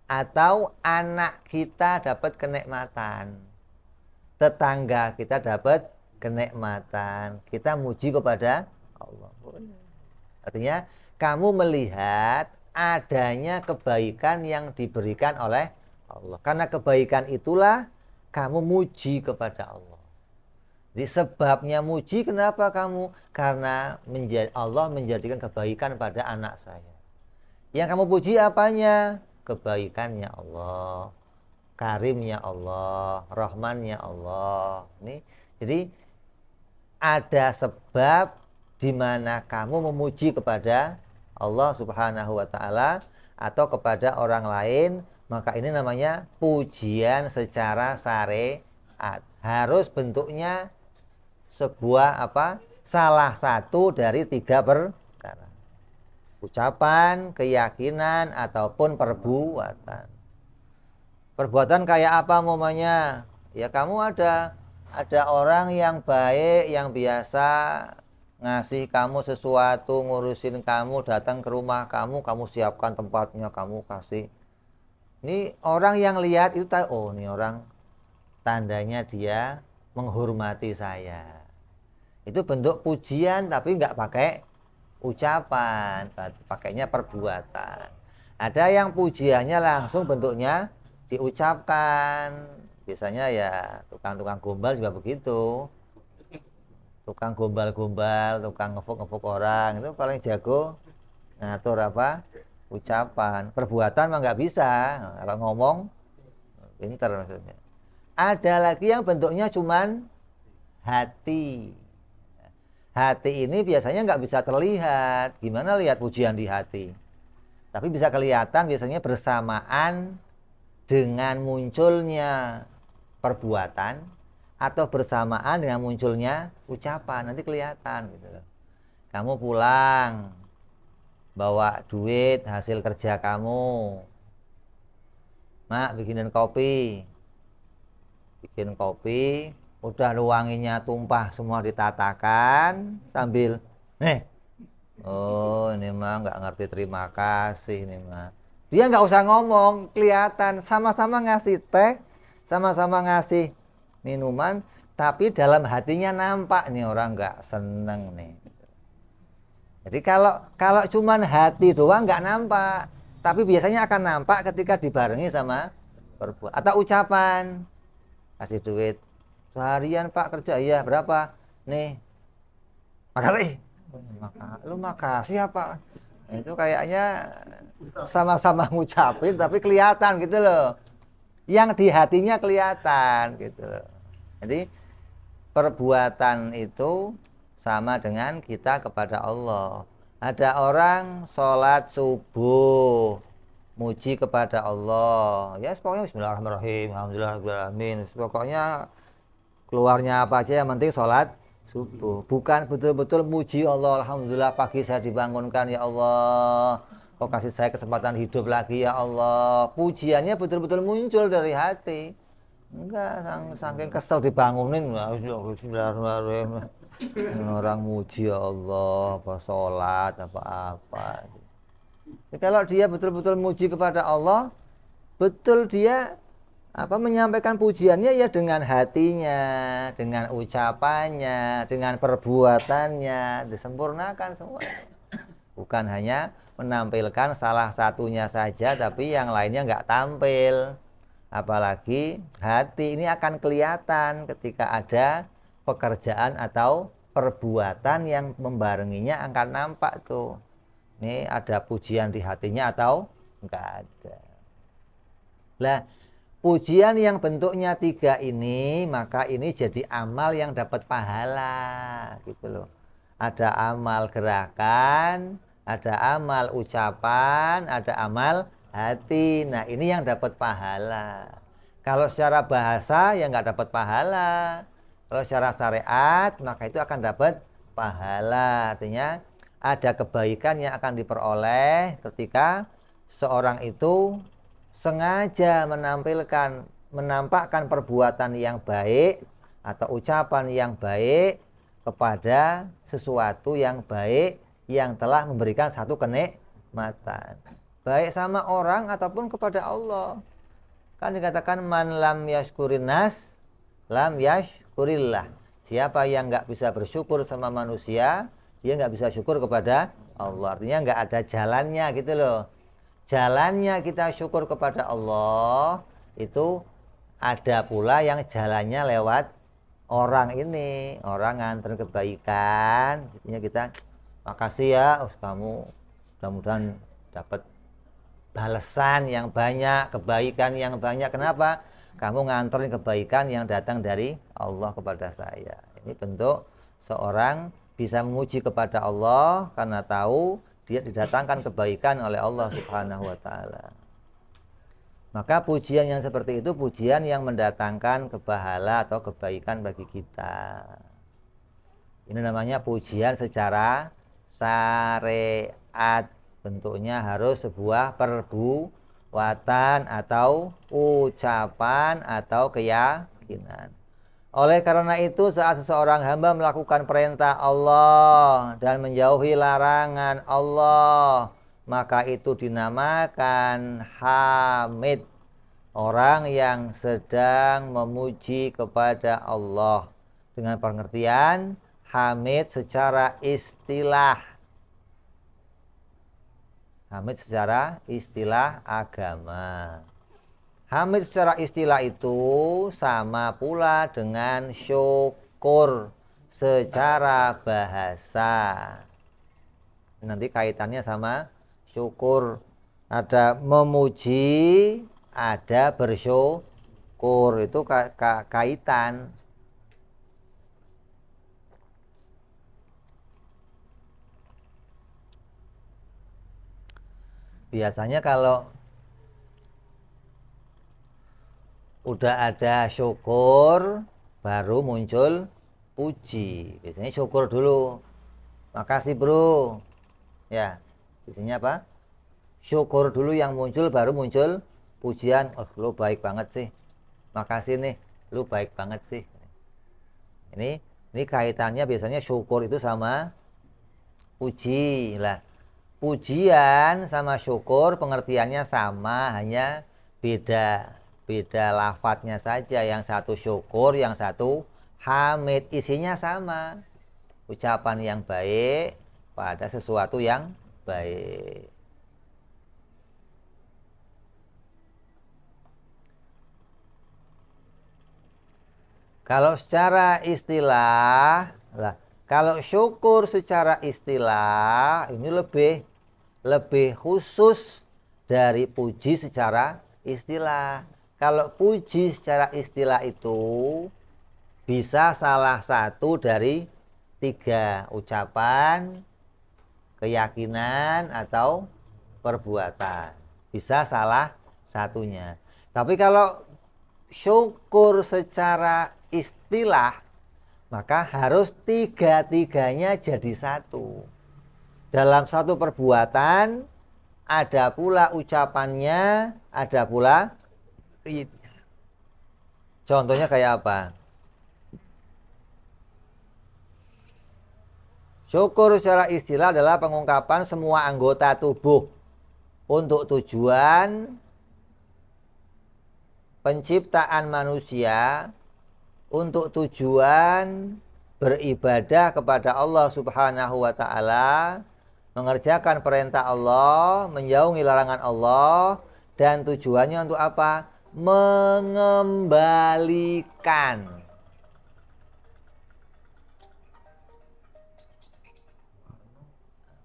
Atau anak kita dapat kenikmatan, tetangga kita dapat kenikmatan, kita muji kepada Allah. Artinya kamu melihat adanya kebaikan yang diberikan oleh Allah. Karena kebaikan itulah kamu muji kepada Allah. Jadi sebabnya muji kenapa kamu? Karena Allah menjadikan kebaikan pada anak saya. Yang kamu puji apanya? Kebaikannya Allah, karimnya Allah, rahmannya Allah. Ini jadi ada sebab di mana kamu memuji kepada Allah Subhanahu wa taala atau kepada orang lain, maka ini namanya pujian secara syariat. Harus bentuknya sebuah salah satu dari 3 perkara. Ucapan, keyakinan ataupun perbuatan. Perbuatan kayak apa umpamanya? Ya kamu ada orang yang baik, yang biasa ngasih kamu sesuatu, ngurusin kamu, datang ke rumah kamu siapkan tempatnya, kamu kasih. Ini orang yang lihat itu tahu, oh ini orang tandanya dia menghormati saya. Itu bentuk pujian tapi nggak pakai ucapan, pakainya perbuatan. Ada yang pujiannya langsung bentuknya diucapkan. Biasanya ya tukang-tukang gombal juga begitu. Tukang gombal-gombal, tukang ngepuk-ngepuk orang itu paling jago ngatur ucapan. Perbuatan mah nggak bisa. Kalau ngomong pinter maksudnya. Ada lagi yang bentuknya cuman hati. Hati ini biasanya nggak bisa terlihat. Gimana lihat pujian di hati? Tapi bisa kelihatan biasanya bersamaan dengan munculnya perbuatan atau bersamaan dengan munculnya ucapan. Nanti kelihatan gitu loh. Kamu pulang bawa duit hasil kerja kamu. Mak, bikinin kopi. Bikin kopi. Udah wanginya tumpah semua ditatakan sambil oh ini mah nggak ngerti terima kasih ini mah. Dia nggak usah ngomong, kelihatan sama-sama ngasih teh, sama-sama ngasih minuman, tapi dalam hatinya nampak nih orang nggak seneng nih. Jadi kalau cuman hati doang nggak nampak, tapi biasanya akan nampak ketika dibarengi sama perbuatan atau ucapan. Kasih duit seharian Pak kerja, iya berapa nih, makasih. Lu makasih apa? Itu kayaknya sama-sama ngucapin tapi kelihatan gitu loh, yang di hatinya kelihatan gitu loh. Jadi perbuatan itu sama dengan kita kepada Allah. Ada orang sholat subuh muji kepada Allah, ya pokoknya bismillahirrahmanirrahim, alhamdulillahirrahmanirrahim, pokoknya keluarnya apa aja yang penting sholat subuh. Bukan betul-betul muji Allah, alhamdulillah pagi saya dibangunkan ya Allah, kau kasih saya kesempatan hidup lagi ya Allah. Pujiannya betul-betul muncul dari hati. Enggak, saking kesel dibangunin bismillahirrahmanirrahim. Orang muji ya Allah, apa sholat apa-apa. Kalau dia betul-betul muji kepada Allah, betul dia menyampaikan pujiannya ya dengan hatinya, dengan ucapannya, dengan perbuatannya, disempurnakan semuanya. Bukan hanya menampilkan salah satunya saja, tapi yang lainnya nggak tampil. Apalagi hati ini akan kelihatan ketika ada pekerjaan atau perbuatan yang membarenginya akan nampak tuh. Ini ada pujian di hatinya atau enggak ada. Lah, pujian yang bentuknya 3 ini, maka ini jadi amal yang dapat pahala gitu loh. Ada amal gerakan, ada amal ucapan, ada amal hati. Nah, ini yang dapat pahala. Kalau secara bahasa ya nggak dapat pahala. Kalau secara syariat maka itu akan dapat pahala. Artinya ada kebaikan yang akan diperoleh ketika seorang itu sengaja menampakkan perbuatan yang baik atau ucapan yang baik kepada sesuatu yang baik yang telah memberikan satu kenikmatan, baik sama orang ataupun kepada Allah. Kan dikatakan man lam yashkurin nas lam yashkurillah. Siapa yang nggak bisa bersyukur sama manusia, dia nggak bisa syukur kepada Allah. Artinya nggak ada jalannya gitu loh. Jalannya kita syukur kepada Allah itu ada pula yang jalannya lewat orang ini, orang nganter kebaikan. Jadinya kita makasih ya, kamu mudah-mudahan dapat balasan yang banyak, kebaikan yang banyak. Kenapa? Kamu nganterin kebaikan yang datang dari Allah kepada saya. Ini bentuk seorang bisa memuji kepada Allah karena tahu dia didatangkan kebaikan oleh Allah Subhanahu wa taala. Maka pujian yang seperti itu pujian yang mendatangkan kebahala atau kebaikan bagi kita. Ini namanya pujian secara syariat. Bentuknya harus sebuah perbuatan atau ucapan atau keyakinan. Oleh karena itu saat seseorang hamba melakukan perintah Allah dan menjauhi larangan Allah, maka itu dinamakan hamid. Orang yang sedang memuji kepada Allah. Dengan pengertian hamid secara istilah. Hamid secara istilah agama. Hamid secara istilah itu sama pula dengan syukur secara bahasa. Nanti kaitannya sama syukur. Ada memuji, ada bersyukur. Itu kaitan. Biasanya kalau udah ada syukur baru muncul puji. Biasanya syukur dulu. Makasih bro. Ya, biasanya apa? Syukur dulu yang muncul baru muncul pujian. Oh, lu baik banget sih. Makasih nih, lu baik banget sih. Ini kaitannya biasanya syukur itu sama puji lah. Pujian sama syukur pengertiannya sama, hanya beda lafadznya saja. Yang satu syukur, yang satu hamid. Isinya sama, ucapan yang baik pada sesuatu yang baik. Kalau secara istilah lah, kalau syukur secara istilah ini lebih khusus dari puji secara istilah. Kalau puji secara istilah itu bisa salah satu dari 3 ucapan, keyakinan atau perbuatan. Bisa salah satunya. Tapi kalau syukur secara istilah, maka harus 3-tiganya jadi satu. Dalam satu perbuatan ada pula ucapannya, ada pula contohnya kayak apa? Syukur secara istilah adalah pengungkapan semua anggota tubuh untuk tujuan penciptaan manusia, untuk tujuan beribadah kepada Allah Subhanahu wa taala, mengerjakan perintah Allah, menjauhi larangan Allah, dan tujuannya untuk apa? Mengembalikan.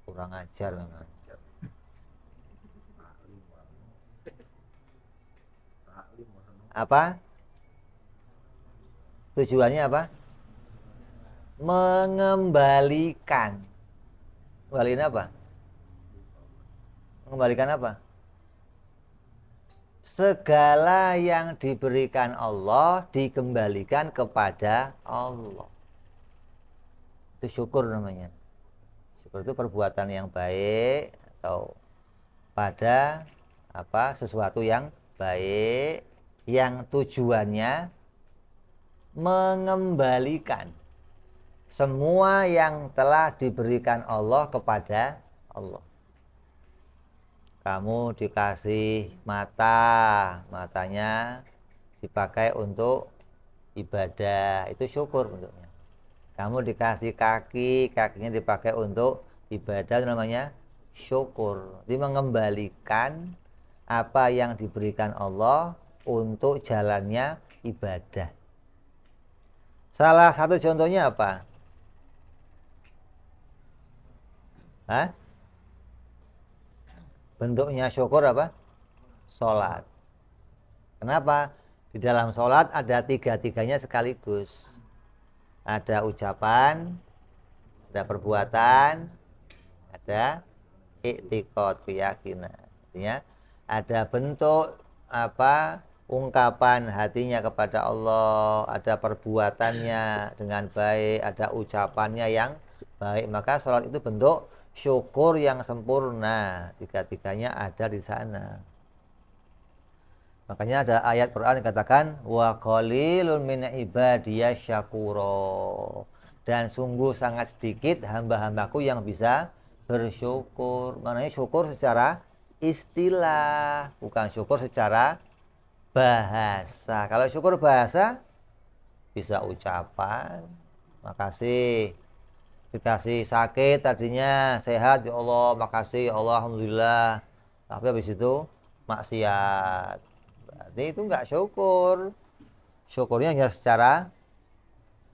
Kurang ajar. Apa? Tujuannya apa? Mengembalikan. Mengembalikan apa? Mengembalikan apa? Segala yang diberikan Allah dikembalikan kepada Allah. Itu syukur namanya. Syukur itu perbuatan yang baik atau pada sesuatu yang baik yang tujuannya mengembalikan semua yang telah diberikan Allah kepada Allah. Kamu dikasih mata, matanya dipakai untuk ibadah, itu syukur bentuknya. Kamu dikasih kaki, kakinya dipakai untuk ibadah, itu namanya syukur. Jadi mengembalikan apa yang diberikan Allah untuk jalannya ibadah. Salah satu contohnya apa? Hah? Bentuknya syukur apa? Sholat. Kenapa? Di dalam sholat ada tiga-tiganya sekaligus. Ada ucapan, ada perbuatan, ada i'tiqad, keyakinan. Artinya ada bentuk apa? Ungkapan hatinya kepada Allah, ada perbuatannya dengan baik, ada ucapannya yang baik. Maka sholat itu bentuk syukur yang sempurna. Tiga-tiganya ada di sana. Makanya ada ayat Quran yang katakan wa qalilun min ibadiyasy syakuro. Dan sungguh sangat sedikit hamba-hambaku yang bisa bersyukur. Maknanya syukur secara istilah, bukan syukur secara bahasa. Kalau syukur bahasa bisa ucapan, makasih. Dikasih sakit tadinya sehat, ya Allah, makasih, ya Allah, alhamdulillah. Tapi habis itu maksiat. Berarti itu enggak syukur. Syukurnya hanya secara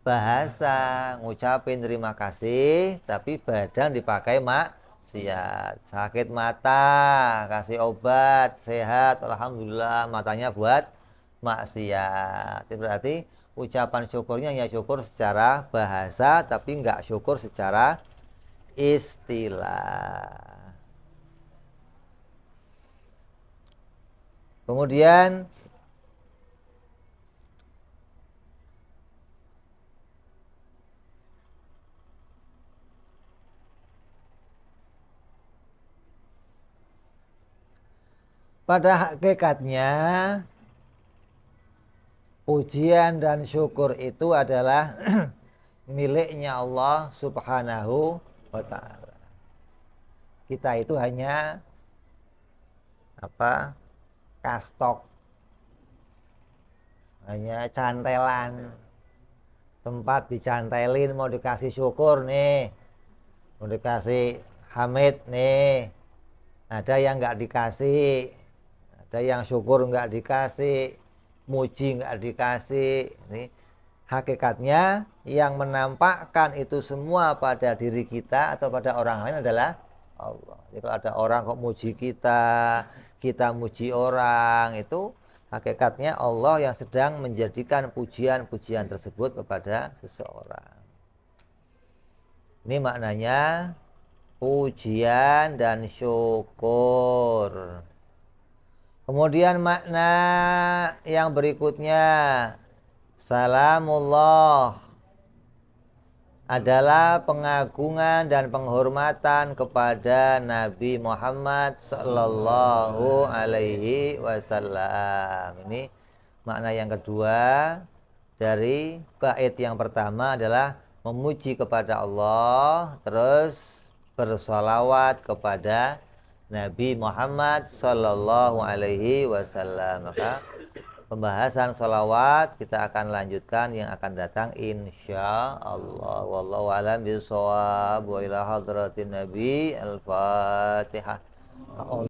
bahasa, ngucapin terima kasih, tapi badan dipakai maksiat. Sakit mata, kasih obat, sehat, alhamdulillah, matanya buat maksiat. Berarti ucapan syukurnya hanya syukur secara bahasa, tapi enggak syukur secara istilah. Kemudian pada hakikatnya pujian dan syukur itu adalah miliknya Allah Subhanahu wa ta'ala. Kita itu hanya apa? Kastok, hanya cantelan, tempat dicantelin, mau dikasih syukur nih, mau dikasih hamid nih, ada yang nggak dikasih, ada yang syukur nggak dikasih, muji nggak dikasih. Ini hakikatnya yang menampakkan itu semua pada diri kita atau pada orang lain adalah Allah. Jadi kalau ada orang kok muji kita, kita muji orang, itu hakikatnya Allah yang sedang menjadikan pujian-pujian tersebut kepada seseorang. Ini maknanya pujian dan syukur. Kemudian makna yang berikutnya, salamullah, adalah pengagungan dan penghormatan kepada Nabi Muhammad sallallahu alaihi wasallam. Ini makna yang kedua dari bait yang pertama adalah memuji kepada Allah, terus bersolawat kepada Nabi Muhammad sallallahu alaihi wasallam. Maka pembahasan sholawat kita akan lanjutkan yang akan datang insya Allah. Wallahu a'lam bishawab. Wa ila hadratin Nabi. Al-Fatihah.